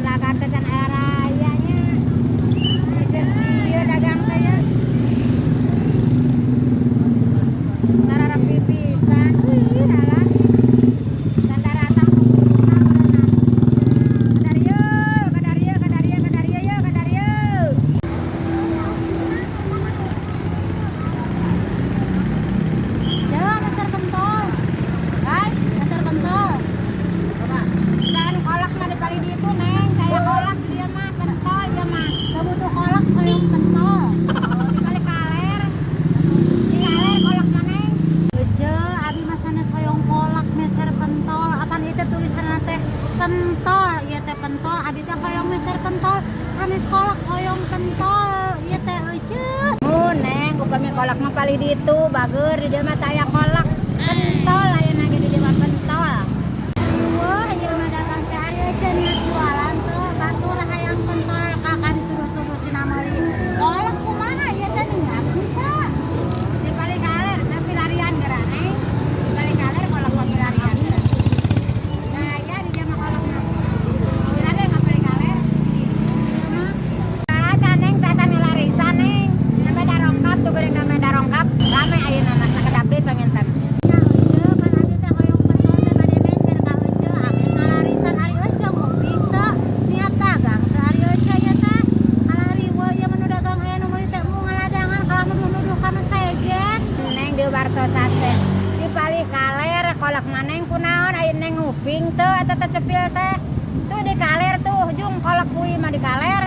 can lagan teh can aya rayanya. Geus ieu dagang teh ya. Tararap pipisan. Ih, alah. Sandaratan Kadario, Kadario, Kadario, Kadario, yo, Kadario. Jalan dasar pentol. Guys, dasar pentol. Dan kolak mah dibali di itu, Neng. Kayak kolak dia mah pentol dia mah. Gak butuh kolak soyong pentol. Dibali kaler. Di kaler kolak mah, Neng. Beje, abi mah sana soyong kolak meser pentol. Apaan itu tulisanna teh? Pentol, ieu teh pentol. Abi teh hoyong meser pentol. Sanes kolak hoyong pentol. Ieu teh euceut. Neng, upami kolak mah pali di itu, bager di dia mah taya kolak pentol ayeuna ge di dia mah pentol. Wah, ieu mah dagang teh aya cenah jualan tuh batur hayang pentol kakak dituduh-tuduh si namari. Kolak kumaha ieu teh ningatkeun tah. Di bali kaler teh pilarian geura Neng. Di bali kaler kolak mah pilarian. Nah, ya di dia mah kolak mah. Pilarian ka bali kaler. Ieu mah. Ah, caneng teh tani larisan Neng. Namanya darongkap tuh geuning namanya darongkap. Rame ayeuna mah sakedap deui panginten. Warto sate di bali kaler kolak maneng kunaon aya neng nguping teu eta teh cepil teh tuh di kaler tuh jung kolak kui mah di kaler